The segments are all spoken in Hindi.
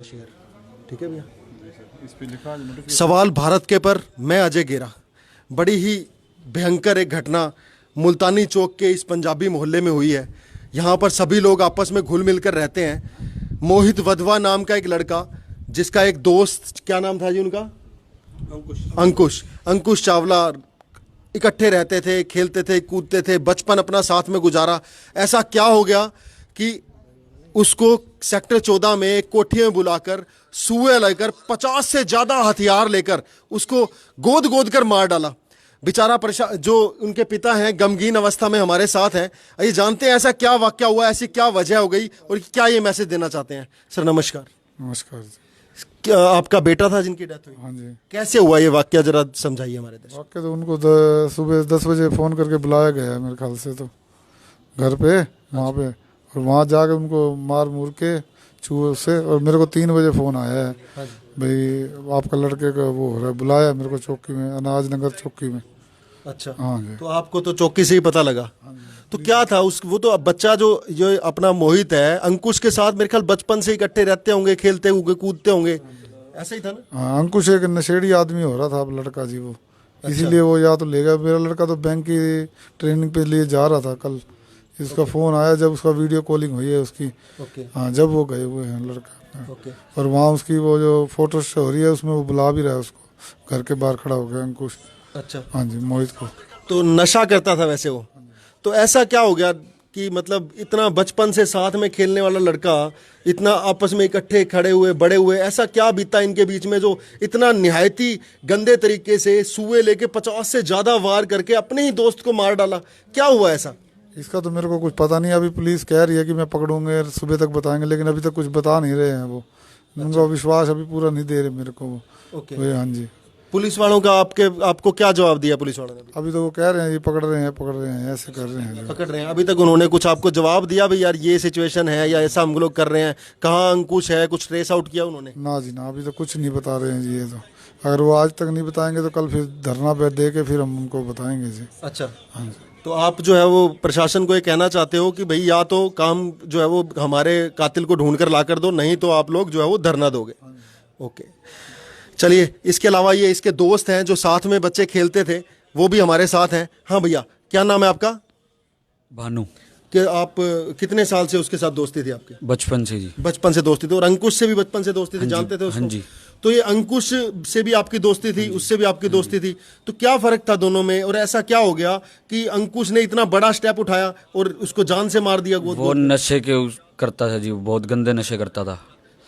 शेयर। ठीक है भैया। इस पे लिखा है नोटिफिकेशन। सवाल भारत के पर, मैं अजय गेरा। बड़ी ही भयंकर एक घटना मुल्तानी चौक के इस पंजाबी मोहल्ले में हुई है। यहाँ पर सभी लोग आपस में घुल मिल कर रहते हैं। मोहित वधवा नाम का एक लड़का, जिसका एक दोस्त, क्या नाम था जी उनका? अंकुश चावला। इकट्ठे रहते थे, खेलते थे, कूदते थे, बचपन अपना साथ में गुजारा। ऐसा क्या हो गया कि उसको सेक्टर 14 में एक कोठी में बुलाकर सुए लेकर 50 से ज्यादा हथियार लेकर उसको गोद गोद कर मार डाला। बेचारा परेशान, जो उनके पिता हैं गमगीन अवस्था में हमारे साथ हैं। ये जानते हैं ऐसा क्या वाकया हुआ, ऐसी क्या वजह हो गई और क्या ये मैसेज देना चाहते हैं? सर नमस्कार। नमस्कार जी। क्या आपका बेटा था जिनकी डेथ हुई? हाँ जी। कैसे हुआ ये वाकया, जरा समझाइए हमारे दर्शक। वाकई तो उनको सुबह 10 बजे फ़ोन करके बुलाया गया है मेरे ख्याल से, तो घर पे वहाँ पे, और वहाँ जाके उनको मार मूर के चूहे से, और मेरे को 3 बजे फ़ोन आया है भाई आपका लड़के का वो हो रहा है, बुलाया मेरे को चौकी में, अनाज नगर चौकी में। अच्छा। हाँ जी। तो आपको तो चौकी से ही पता लगा। तो क्या था उस, वो तो अब बच्चा जो अपना मोहित है, अंकुश के साथ मेरे ख्याल बचपन से इकट्ठे रहते होंगे, खेलते होंगे, कूदते होंगे, ऐसा ही था ना? हाँ, अंकुश एक नशेड़ी आदमी हो रहा था अब लड़का जी वो, इसीलिए वो या तो ले गया। मेरा लड़का तो बैंक की ट्रेनिंग पे लिए जा रहा था कल, इसका फ़ोन आया जब उसका वीडियो कॉलिंग हुई है उसकी। ओके। हाँ, जब वो गए हुए हैं लड़का, ओके। और वहाँ उसकी वो जो फोटो हो रही है उसमें वो बुला भी रहा है उसको, घर के बाहर खड़ा हो गया अंकुश। अच्छा। हाँ जी, मोहित को। तो नशा करता था वैसे वो? तो ऐसा क्या हो गया कि मतलब इतना बचपन से साथ में खेलने वाला लड़का, इतना आपस में इकट्ठे खड़े हुए बड़े हुए, ऐसा क्या बीता इनके बीच में जो इतना निहायती गंदे तरीके से सुए लेके 50 से ज्यादा वार करके अपने ही दोस्त को मार डाला? क्या हुआ ऐसा? इसका तो मेरे को कुछ पता नहीं। अभी पुलिस कह रही है कि मैं पकड़ूंगे, सुबह तक बताएंगे, लेकिन अभी तक कुछ बता नहीं रहे हैं वो। उनका विश्वास अभी पूरा नहीं दे रहे मेरे को वो। ओके। हाँ जी। पुलिस वालों का आपको क्या जवाब दिया पुलिस वालों ने? अभी तो वो कह रहे हैं ये पकड़ रहे हैं, ऐसे कर रहे हैं। पकड़ रहे हैं? अभी तक उन्होंने कुछ आपको जवाब दिया भाई यार ये सिचुएशन है या ऐसा हम लोग कर रहे हैं, कहाँ अंकुश है, कुछ ट्रेस आउट किया उन्होंने? ना जी ना, अभी तो कुछ नहीं बता रहे हैं जी। ये तो अगर वो आज तक नहीं बताएंगे तो कल फिर धरना पे दे के फिर हम उनको बताएंगे जी। अच्छा। हाँ जी। तो आप जो है वो प्रशासन को ये कहना चाहते हो कि भाई या तो काम जो है वो हमारे कातिल को ढूंढ कर ला कर दो, नहीं तो आप लोग जो है वो धरना दोगे? ओके। चलिए, इसके अलावा ये इसके दोस्त हैं जो साथ में बच्चे खेलते थे, वो भी हमारे साथ हैं। हाँ भैया, क्या नाम है आपका? भानु। कि आप कितने साल से उसके साथ दोस्ती थी आपकी? बचपन से जी। बचपन से दोस्ती थी। और अंकुश से भी बचपन से दोस्ती थी, हाँ जी, जानते थे उसको? हाँ जी। तो ये अंकुश से भी आपकी दोस्ती थी, उससे भी आपकी दोस्ती थी, तो क्या फर्क था दोनों में? और ऐसा क्या हो गया कि अंकुश ने इतना बड़ा स्टेप उठाया और उसको जान से मार दिया? वो नशे के करता था जी, बहुत गंदे नशे करता था।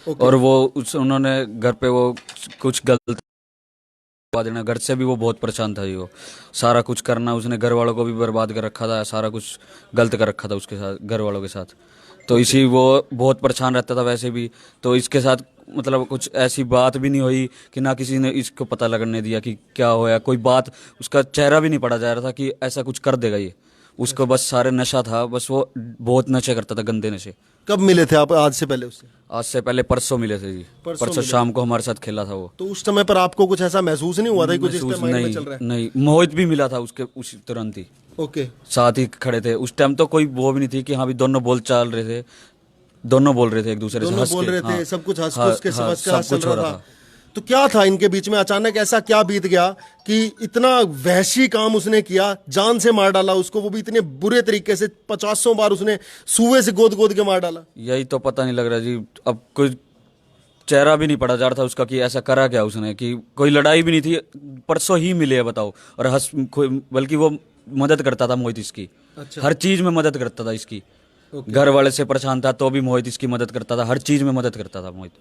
ओके। और वो उन्होंने घर पे वो कुछ गलत देना, घर से भी वो बहुत परेशान था जी। वो सारा कुछ करना, उसने घर वालों को भी बर्बाद कर रखा था, सारा कुछ गलत कर रखा था उसके साथ, घर वालों के साथ। तो इसी वो बहुत परेशान रहता था वैसे भी। तो इसके साथ मतलब कुछ ऐसी बात भी नहीं हुई कि ना किसी ने इसको पता लगने दिया कि क्या होया, कोई बात उसका चेहरा भी नहीं पड़ा जा रहा था कि ऐसा कुछ कर देगा ये। उसको बस सारे नशा था, बस वो बहुत नशे करता था, गंदे नशे। कब मिले थे आप आज से पहले उससे? आज से पहले परसों मिले थे जी। परसों मिले शाम को हमारे साथ खेला था वो। तो उस समय पर आपको कुछ ऐसा महसूस नहीं हुआ था कि कुछ इसके महसूस माइंड में नहीं, चल रहा है? नहीं। मोहित भी मिला था उसके उसी तुरंत ही, ओके। साथ ही खड़े थे उस टाइम। तो कोई वो भी नहीं थी कि हाँ भी दोनों बोल चाल रहे थे, दोनों बोल रहे थे एक दूसरे से, दोनों हंस बोल के। रहे थे, हाँ, सब कुछ हंस हाँ, खुश के हाँ, समझ कर सब कुछ चल हो रहा रहा था। तो क्या था इनके बीच में? अचानक ऐसा क्या बीत गया कि इतना वहशी काम उसने किया, जान से मार डाला उसको, वो भी इतने बुरे तरीके से, 50 बार उसने सुए से गोद गोद के मार डाला? यही तो पता नहीं लग रहा जी। अब कोई चेहरा भी नहीं पड़ा जा रहा था उसका कि ऐसा करा क्या उसने, कि कोई लड़ाई भी नहीं थी। परसों ही मिले हैं बताओ, और बल्कि वो मदद करता था मोहित इसकी। अच्छा। हर चीज में मदद करता था इसकी। ओके। घर वाले से परेशान था तो भी मोहित इसकी मदद करता था, हर चीज में मदद करता था मोहित।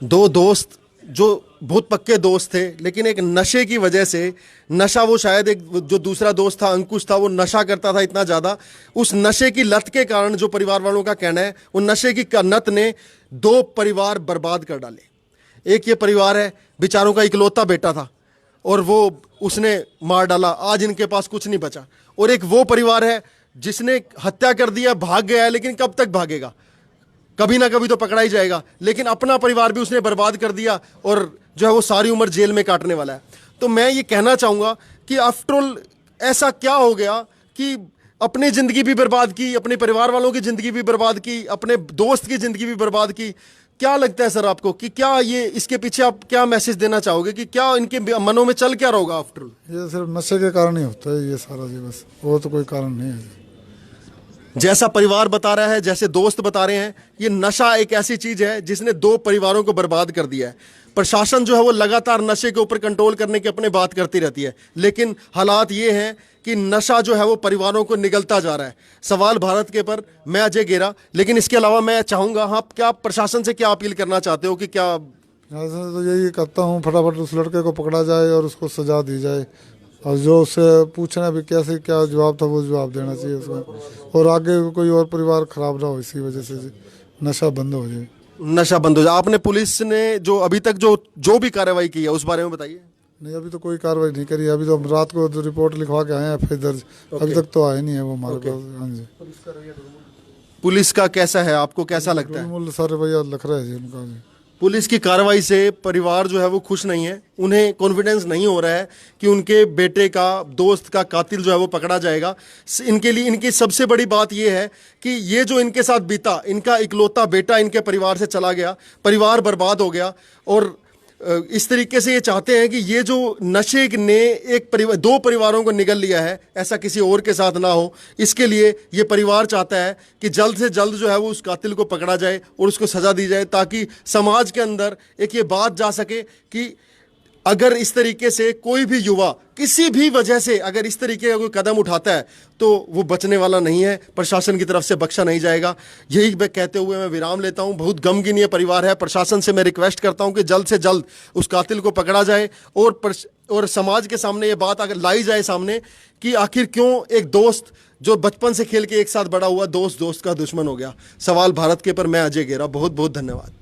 दो दोस्त जो बहुत पक्के दोस्त थे, लेकिन एक नशे की वजह से, नशा वो शायद एक जो दूसरा दोस्त था अंकुश था, वो नशा करता था इतना ज़्यादा, उस नशे की लत के कारण, जो परिवार वालों का कहना है, उन नशे की लत ने 2 परिवार बर्बाद कर डाले। एक ये परिवार है, बेचारों का इकलौता बेटा था और वो उसने मार डाला, आज इनके पास कुछ नहीं बचा। और एक वो परिवार है जिसने हत्या कर दिया, भाग गया है, लेकिन कब तक भागेगा? कभी ना कभी तो पकड़ा ही जाएगा। लेकिन अपना परिवार भी उसने बर्बाद कर दिया और जो है वो सारी उम्र जेल में काटने वाला है। तो मैं ये कहना चाहूँगा कि आफ्टर ऑल ऐसा क्या हो गया कि अपनी ज़िंदगी भी बर्बाद की, अपने परिवार वालों की ज़िंदगी भी बर्बाद की, अपने दोस्त की ज़िंदगी भी बर्बाद की। क्या लगता है सर आपको कि क्या ये इसके पीछे आप क्या मैसेज देना चाहोगे कि क्या इनके मनों में चल क्या रहा होगा आफ्टर ऑल? ये सिर्फ नशे के कारण ही होता है ये सारा जी, बस और तो कोई कारण नहीं है। जैसा परिवार बता रहा है, जैसे दोस्त बता रहे हैं, ये नशा एक ऐसी चीज है जिसने 2 परिवारों को बर्बाद कर दिया है। प्रशासन जो है वो लगातार नशे के ऊपर कंट्रोल करने की अपने बात करती रहती है, लेकिन हालात ये हैं कि नशा जो है वो परिवारों को निगलता जा रहा है। सवाल भारत के पर, मैं अजय गेरा, लेकिन इसके अलावा मैं चाहूंगा, हाँ, क्या प्रशासन से क्या अपील करना चाहते हो कि क्या? ऐसा तो यही करता हूँ, फटाफट उस लड़के को पकड़ा जाए और उसको सजा दी जाए, और जो उससे पूछना भी कैसे क्या जवाब था वो जवाब देना चाहिए उसको, और आगे कोई और परिवार खराब ना हो इसी वजह से जी, नशा बंद हो जाए। नशा बंद हो जाए। आपने पुलिस ने जो अभी तक जो भी कार्रवाई की है उस बारे में बताइए। नहीं, अभी तो कोई कार्रवाई नहीं करी, अभी तो हम रात को तो रिपोर्ट लिखवा के आए हैं, फिर दर्ज अभी तक तो आए नहीं है वो हमारे पास। हाँ जी। पुलिस का कैसा है, आपको कैसा लगता है? मूल सारे भैया लख रहे हैं जी उनका जी। पुलिस की कार्रवाई से परिवार जो है वो खुश नहीं है, उन्हें कॉन्फिडेंस नहीं हो रहा है कि उनके बेटे का, दोस्त का कातिल जो है वो पकड़ा जाएगा। इनके लिए इनकी सबसे बड़ी बात ये है कि ये जो इनके साथ बीता, इनका इकलौता बेटा इनके परिवार से चला गया, परिवार बर्बाद हो गया, और इस तरीके से ये चाहते हैं कि ये जो नशे ने एक परिवार, 2 परिवारों को निगल लिया है, ऐसा किसी और के साथ ना हो। इसके लिए ये परिवार चाहता है कि जल्द से जल्द जो है वो उस कातिल को पकड़ा जाए और उसको सजा दी जाए, ताकि समाज के अंदर एक ये बात जा सके कि अगर इस तरीके से कोई भी युवा किसी भी वजह से अगर इस तरीके का कोई कदम उठाता है तो वो बचने वाला नहीं है, प्रशासन की तरफ से बख्शा नहीं जाएगा। यही कहते हुए मैं विराम लेता हूं। बहुत गमगीन ये परिवार है। प्रशासन से मैं रिक्वेस्ट करता हूं कि जल्द से जल्द उस कातिल को पकड़ा जाए और समाज के सामने ये बात अगर लाई जाए सामने कि आखिर क्यों एक दोस्त जो बचपन से खेल के एक साथ बड़ा हुआ दोस्त का दुश्मन हो गया। सवाल भारत के पर, मैं अजय गेरा, बहुत बहुत धन्यवाद।